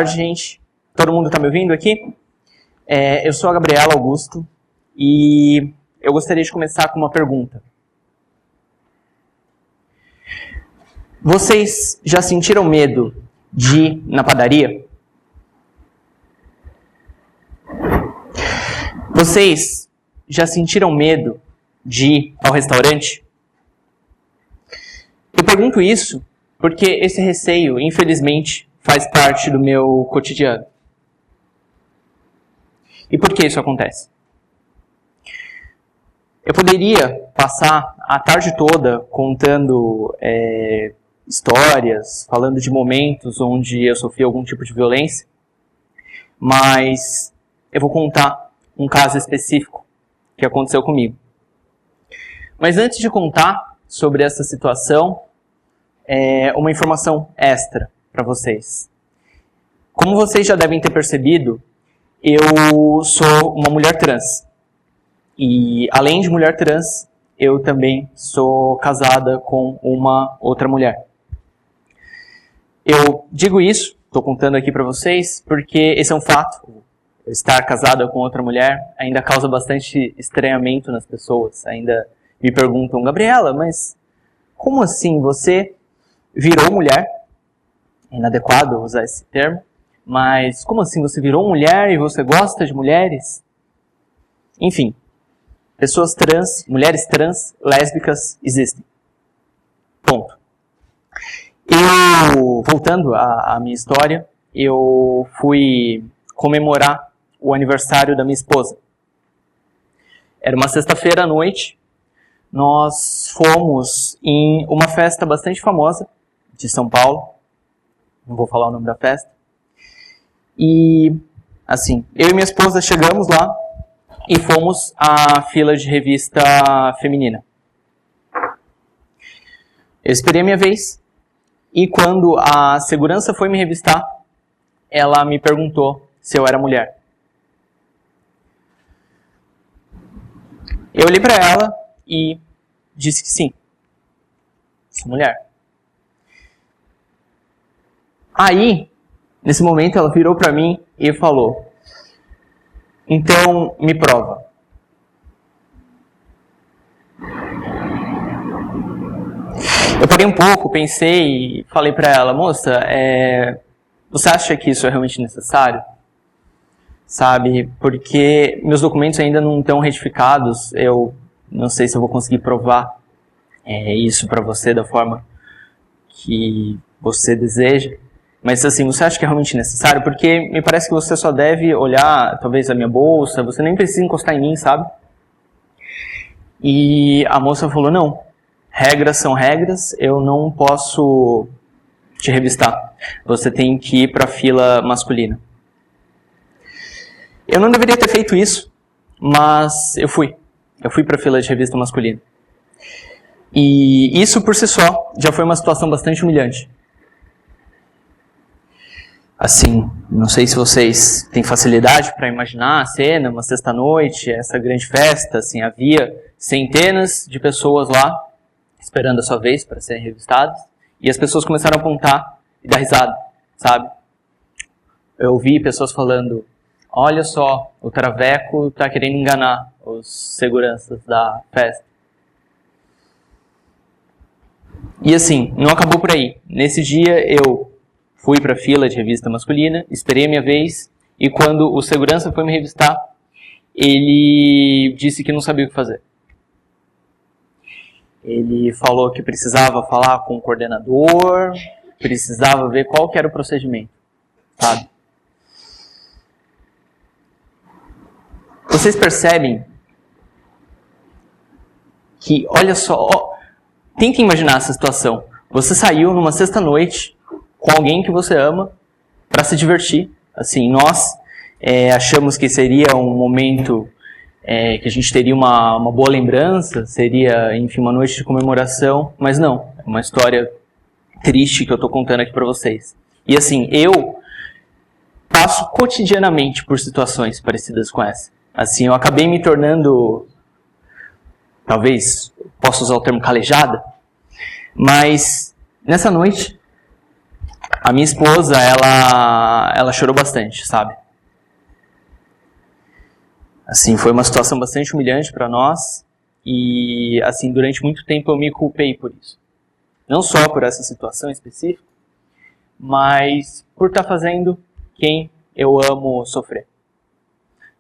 tarde, gente. Todo mundo está me ouvindo aqui? Eu sou a Gabriela Augusto e eu gostaria de começar com uma pergunta. Vocês já sentiram medo de ir na padaria? Vocês já sentiram medo de ir ao restaurante? Eu pergunto isso porque esse receio, infelizmente, faz parte do meu cotidiano. E por que isso acontece? Eu poderia passar a tarde toda contando histórias, falando de momentos onde eu sofri algum tipo de violência, mas eu vou contar um caso específico que aconteceu comigo. Mas antes de contar sobre essa situação, uma informação extra para vocês. Como vocês já devem ter percebido, eu sou uma mulher trans. E além de mulher trans, eu também sou casada com uma outra mulher. Eu digo isso, estou contando aqui para vocês, porque esse é um fato. Estar casada com outra mulher ainda causa bastante estranhamento nas pessoas. Ainda me perguntam, Gabriela, mas como assim você virou mulher? É inadequado usar esse termo, mas como assim você virou mulher e você gosta de mulheres? Enfim, pessoas trans, mulheres trans, lésbicas existem. Ponto. Voltando à minha história, eu fui comemorar o aniversário da minha esposa. Era uma sexta-feira à noite, nós fomos em uma festa bastante famosa de São Paulo, não vou falar o nome da festa, e assim, eu e minha esposa chegamos lá e fomos à fila de revista feminina. Eu esperei a minha vez, e quando a segurança foi me revistar, ela me perguntou se eu era mulher. Eu olhei para ela e disse que sim, sou mulher. Aí, nesse momento, ela virou para mim e falou, então me prova. Eu parei um pouco, pensei e falei para ela, moça, você acha que isso é realmente necessário? Sabe, porque meus documentos ainda não estão retificados, eu não sei se eu vou conseguir provar isso para você da forma que você deseja. Mas assim, você acha que é realmente necessário? Porque me parece que você só deve olhar, talvez, a minha bolsa, você nem precisa encostar em mim, sabe? E a moça falou, não, regras são regras, eu não posso te revistar. Você tem que ir para a fila masculina. Eu não deveria ter feito isso, mas eu fui. Eu fui para a fila de revista masculina. E isso por si só já foi uma situação bastante humilhante. Assim, não sei se vocês têm facilidade para imaginar a cena, uma sexta-noite, essa grande festa, assim, havia centenas de pessoas lá, esperando a sua vez para serem revistadas, e as pessoas começaram a apontar e dar risada, sabe? Eu ouvi pessoas falando, olha só, o Traveco está querendo enganar os seguranças da festa. E assim, não acabou por aí. Nesse dia eu fui para a fila de revista masculina, esperei a minha vez, e quando o segurança foi me revistar, ele disse que não sabia o que fazer. Ele falou que precisava falar com o coordenador, precisava ver qual que era o procedimento, sabe? Vocês percebem que, olha só, tentem imaginar essa situação. Você saiu numa sexta-noite com alguém que você ama para se divertir. Assim, nós achamos que seria um momento que a gente teria uma boa lembrança, seria, enfim, uma noite de comemoração, mas não. É uma história triste que eu estou contando aqui para vocês. E assim, eu passo cotidianamente por situações parecidas com essa. Assim, eu acabei me tornando, talvez, posso usar o termo calejada, mas nessa noite A minha esposa, ela chorou bastante, sabe? Assim, foi uma situação bastante humilhante para nós e, assim, durante muito tempo eu me culpei por isso. Não só por essa situação específica, mas por estar fazendo quem eu amo sofrer.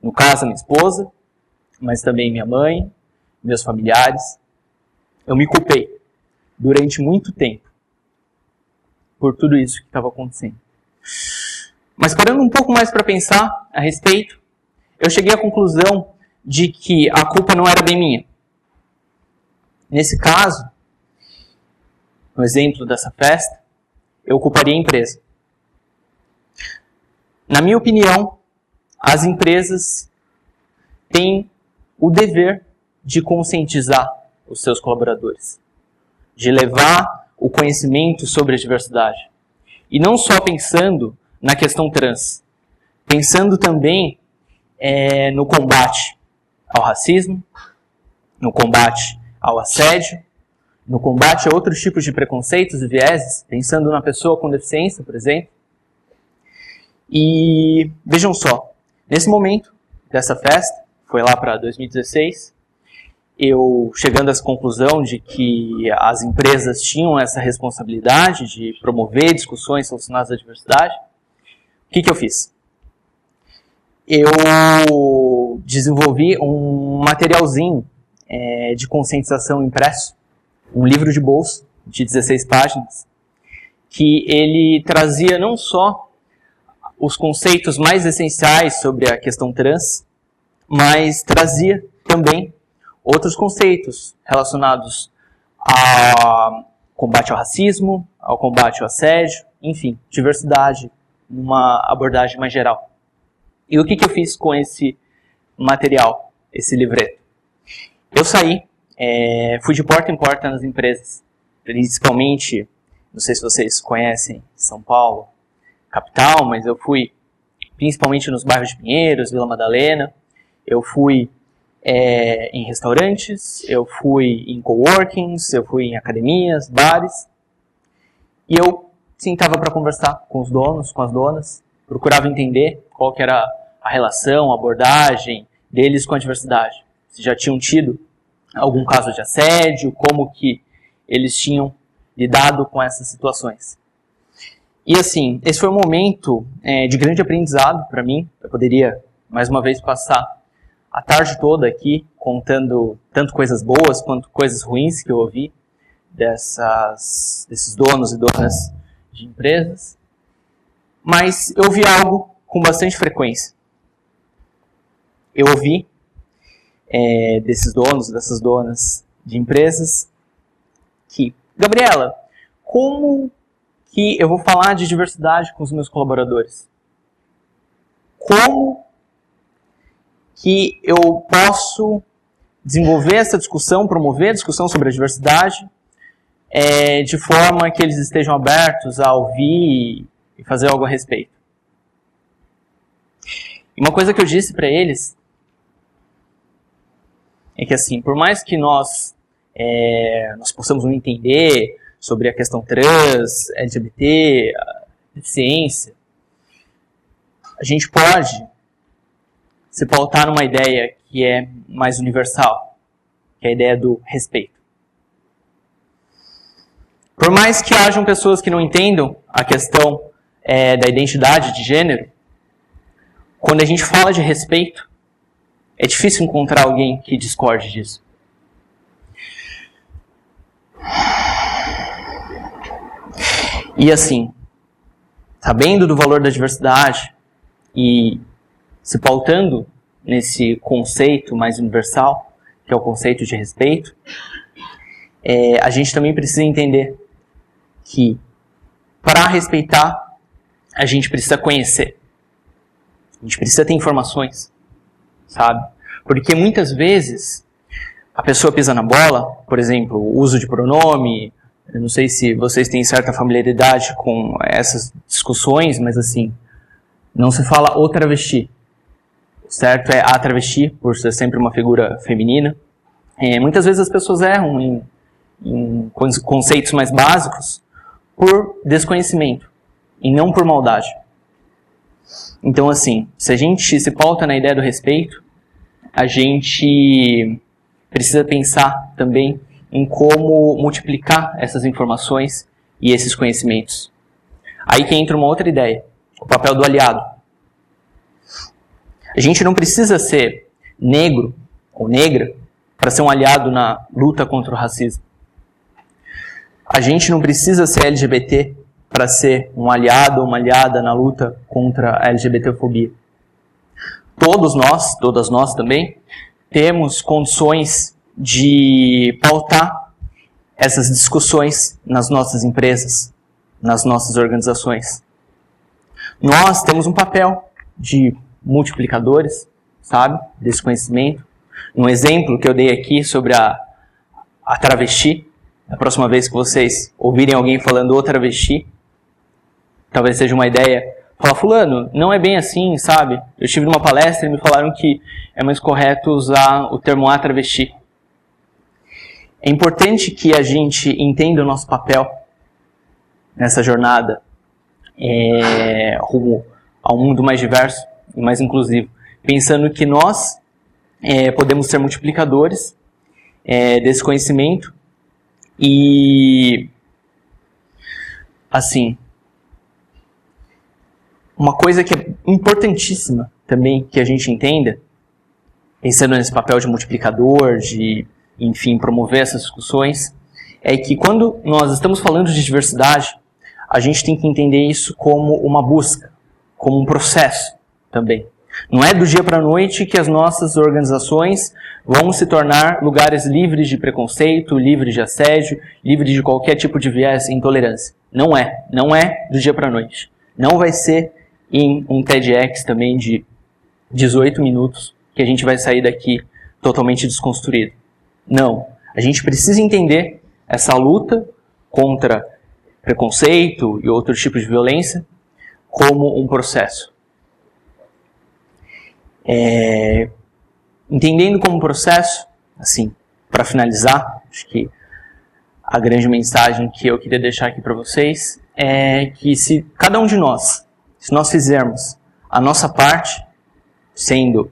No caso, a minha esposa, mas também minha mãe, meus familiares. Eu me culpei durante muito tempo por tudo isso que estava acontecendo. Mas parando um pouco mais para pensar a respeito, eu cheguei à conclusão de que a culpa não era bem minha. Nesse caso, no exemplo dessa festa, eu culparia a empresa. Na minha opinião, as empresas têm o dever de conscientizar os seus colaboradores, de levar o conhecimento sobre a diversidade. E não só pensando na questão trans, pensando também no combate ao racismo, no combate ao assédio, no combate a outros tipos de preconceitos e vieses, pensando na pessoa com deficiência, por exemplo. E vejam só, nesse momento dessa festa, foi lá para 2016, eu chegando a essa conclusão de que as empresas tinham essa responsabilidade de promover discussões relacionadas à diversidade, o que eu fiz? Eu desenvolvi um materialzinho de conscientização impresso, um livro de bolso de 16 páginas, que ele trazia não só os conceitos mais essenciais sobre a questão trans, mas trazia também outros conceitos relacionados ao combate ao racismo, ao combate ao assédio, enfim, diversidade, numa abordagem mais geral. E o que eu fiz com esse material, esse livreto? Eu saí, fui de porta em porta nas empresas, principalmente, não sei se vocês conhecem São Paulo, capital, mas eu fui principalmente nos bairros de Pinheiros, Vila Madalena, eu fui em restaurantes, eu fui em coworkings, eu fui em academias, bares, e eu sentava para conversar com os donos, com as donas, procurava entender qual que era a relação, a abordagem deles com a diversidade. Se já tinham tido algum caso de assédio, como que eles tinham lidado com essas situações. E assim, esse foi um momento de grande aprendizado para mim. Eu poderia, mais uma vez, passar a tarde toda aqui contando tanto coisas boas quanto coisas ruins que eu ouvi desses donos e donas de empresas. Mas eu ouvi algo com bastante frequência. Eu ouvi desses donos, dessas donas de empresas que, Gabriela, como que eu vou falar de diversidade com os meus colaboradores? Como que eu posso desenvolver essa discussão, promover a discussão sobre a diversidade de forma que eles estejam abertos a ouvir e fazer algo a respeito? E uma coisa que eu disse para eles é que, assim, por mais que nós possamos não entender sobre a questão trans, LGBT, deficiência, a gente pode se pautar numa ideia que é mais universal, que é a ideia do respeito. Por mais que hajam pessoas que não entendam a questão da identidade de gênero, quando a gente fala de respeito, é difícil encontrar alguém que discorde disso. E assim, sabendo do valor da diversidade e se pautando nesse conceito mais universal, que é o conceito de respeito, a gente também precisa entender que para respeitar, a gente precisa conhecer. A gente precisa ter informações, sabe? Porque muitas vezes a pessoa pisa na bola, por exemplo, o uso de pronome. Eu não sei se vocês têm certa familiaridade com essas discussões, mas assim, não se fala o travesti. Certo? É a travesti, por ser sempre uma figura feminina. Muitas vezes as pessoas erram em conceitos mais básicos por desconhecimento. e não por maldade. Então, assim, se a gente se pauta na ideia do respeito, a gente precisa pensar também em como multiplicar essas informações e esses conhecimentos. Aí que entra uma outra ideia, o papel do aliado. A gente não precisa ser negro ou negra para ser um aliado na luta contra o racismo. A gente não precisa ser LGBT para ser um aliado ou uma aliada na luta contra a LGBTfobia. Todos nós, todas nós também, temos condições de pautar essas discussões nas nossas empresas, nas nossas organizações. Nós temos um papel de multiplicadores, sabe, desse conhecimento. Um exemplo que eu dei aqui sobre a travesti, da próxima vez que vocês ouvirem alguém falando o travesti, talvez seja uma ideia, falar, fulano, não é bem assim, sabe? Eu estive numa palestra e me falaram que é mais correto usar o termo a travesti. É importante que a gente entenda o nosso papel nessa jornada rumo a um mundo mais diverso e mais inclusivo, pensando que nós podemos ser multiplicadores desse conhecimento e, assim, uma coisa que é importantíssima também que a gente entenda, pensando nesse papel de multiplicador, de, enfim, promover essas discussões, é que quando nós estamos falando de diversidade, a gente tem que entender isso como uma busca, como um processo também. Não é do dia para a noite que as nossas organizações vão se tornar lugares livres de preconceito, livres de assédio, livres de qualquer tipo de viés e intolerância. Não é do dia para a noite. Não vai ser em um TEDx também de 18 minutos que a gente vai sair daqui totalmente desconstruído. Não. A gente precisa entender essa luta contra preconceito e outros tipos de violência como um processo. Entendendo como um processo, assim, para finalizar, acho que a grande mensagem que eu queria deixar aqui para vocês é que se cada um de nós, se nós fizermos a nossa parte, sendo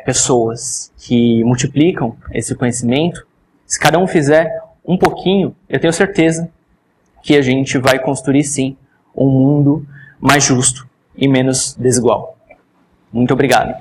pessoas que multiplicam esse conhecimento, se cada um fizer um pouquinho, eu tenho certeza que a gente vai construir sim um mundo mais justo e menos desigual. Muito obrigado.